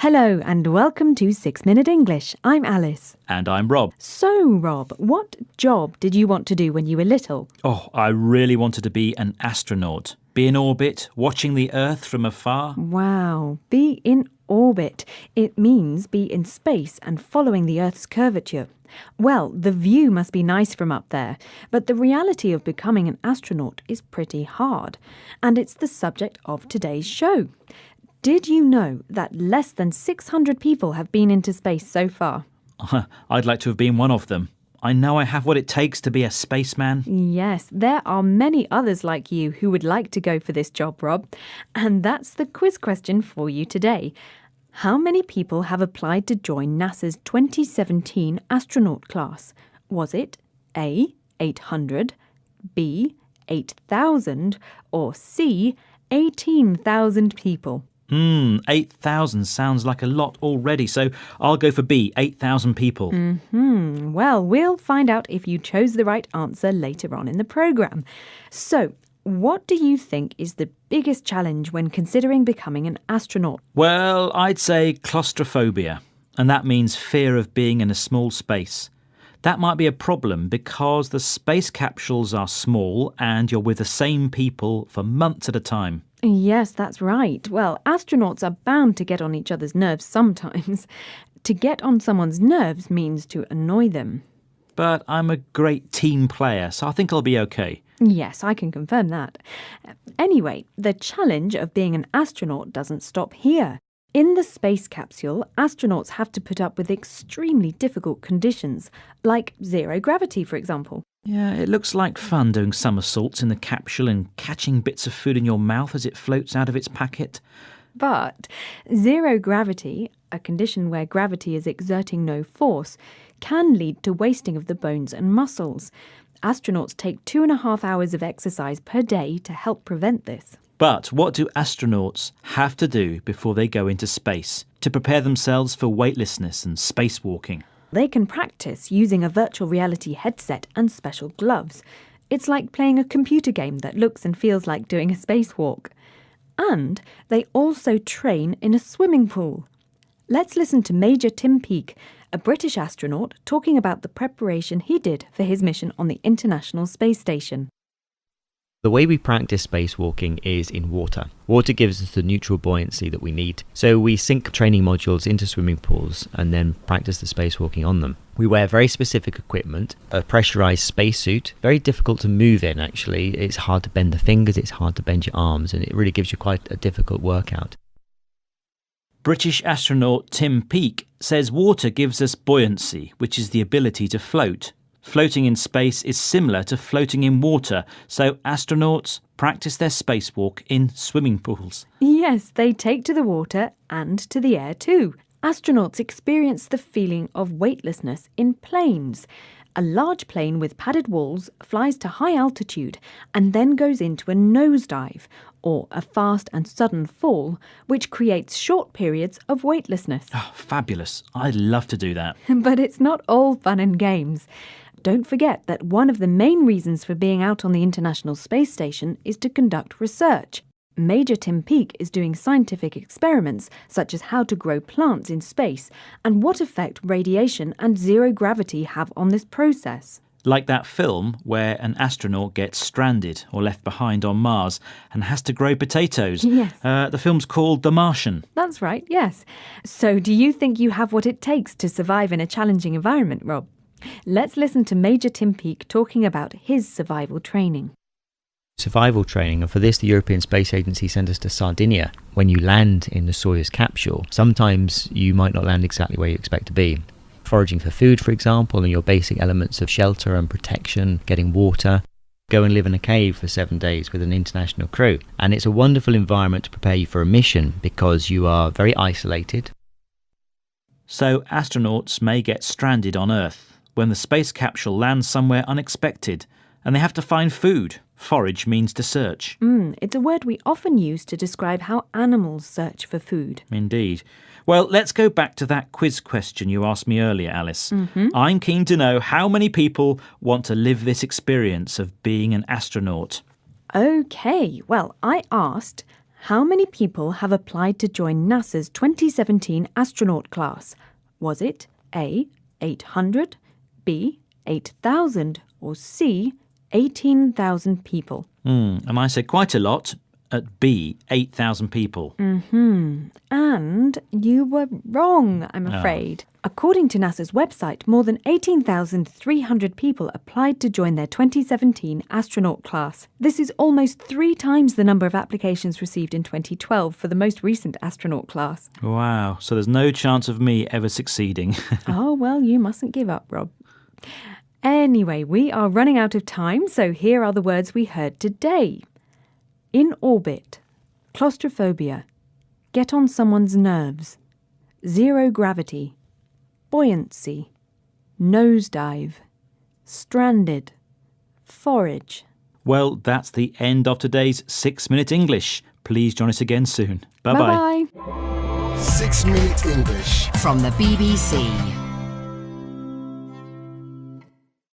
Hello and welcome to 6 Minute English. I'm Alice. And I'm Rob. So, Rob, what job did you want to do when you were little? Oh, I really wanted to be an astronaut. Be in orbit, watching the Earth from afar. Wow, be in orbit. It means be in space and following the Earth's curvature. Well, the view must be nice from up there, but the reality of becoming an astronaut is pretty hard. And it's the subject of today's show. Did you know that less than 600 people have been into space so far? I'd like to have been one of them. I know I have what it takes to be a spaceman. Yes, there are many others like you who would like to go for this job, Rob. And that's the quiz question for you today. How many people have applied to join NASA's 2017 astronaut class? Was it A, 800, B, 8,000, or C, 18,000 people? 8,000 sounds like a lot already, so I'll go for B, 8,000 people. Well, we'll find out if you chose the right answer later on in the programme. So, what do you think is the biggest challenge when considering becoming an astronaut? Well, I'd say claustrophobia, and that means fear of being in a small space. That might be a problem because the space capsules are small and you're with the same people for months at a time. Yes, that's right. Well, astronauts are bound to get on each other's nerves sometimes. To get on someone's nerves means to annoy them. But I'm a great team player, so I think I'll be okay. Yes, I can confirm that. Anyway, the challenge of being an astronaut doesn't stop here. In the space capsule, astronauts have to put up with extremely difficult conditions, like zero gravity, for example. Yeah, it looks like fun doing somersaults in the capsule and catching bits of food in your mouth as it floats out of its packet. But zero gravity, a condition where gravity is exerting no force, can lead to wasting of the bones and muscles. Astronauts take 2.5 hours of exercise per day to help prevent this. But what do astronauts have to do before they go into space to prepare themselves for weightlessness and spacewalking? They can practice using a virtual reality headset and special gloves. It's like playing a computer game that looks and feels like doing a spacewalk. And they also train in a swimming pool. Let's listen to Major Tim Peake, a British astronaut, talking about the preparation he did for his mission on the International Space Station. The way we practice spacewalking is in water. Water gives us the neutral buoyancy that we need. So we sink training modules into swimming pools and then practice the spacewalking on them. We wear very specific equipment, a pressurized spacesuit, very difficult to move in actually. It's hard to bend the fingers, it's hard to bend your arms, and it really gives you quite a difficult workout. British astronaut Tim Peake says water gives us buoyancy, which is the ability to float. Floating in space is similar to floating in water, so astronauts practice their spacewalk in swimming pools. Yes, they take to the water and to the air too. Astronauts experience the feeling of weightlessness in planes. A large plane with padded walls flies to high altitude and then goes into a nosedive, or a fast and sudden fall, which creates short periods of weightlessness. Oh, fabulous. I'd love to do that. But it's not all fun and games. Don't forget that one of the main reasons for being out on the International Space Station is to conduct research. Major Tim Peake is doing scientific experiments such as how to grow plants in space and what effect radiation and zero gravity have on this process. Like that film where an astronaut gets stranded or left behind on Mars and has to grow potatoes. Yes. The film's called The Martian. That's right, yes. So do you think you have what it takes to survive in a challenging environment, Rob? Let's listen to Major Tim Peake talking about his survival training. Survival training, and for this the European Space Agency sent us to Sardinia. When you land in the Soyuz capsule, sometimes you might not land exactly where you expect to be. Foraging for food, for example, and your basic elements of shelter and protection, getting water. Go and live in a cave for 7 days with an international crew. And it's a wonderful environment to prepare you for a mission because you are very isolated. So astronauts may get stranded on Earth when the space capsule lands somewhere unexpected and they have to find food. Forage means to search. It's a word we often use to describe how animals search for food. Indeed. Well, let's go back to that quiz question you asked me earlier, Alice. I'm keen to know how many people want to live this experience of being an astronaut. OK, well, I asked, How many people have applied to join NASA's 2017 astronaut class? Was it A, 800, B, 8,000, or C, 18,000 people? And I said quite a lot at B, 8,000 people. And you were wrong, I'm afraid. According to NASA's website, more than 18,300 people applied to join their 2017 astronaut class. This is almost 3 times the number of applications received in 2012 for the most recent astronaut class. Wow, so there's no chance of me ever succeeding. Oh, well, you mustn't give up, Rob. Anyway, we are running out of time, so here are the words we heard today. In orbit, claustrophobia, get on someone's nerves, zero gravity, buoyancy, nosedive, stranded, forage. Well, that's the end of today's 6-Minute English. Please join us again soon. Bye-bye. Bye-bye. 6 Minute English from the BBC.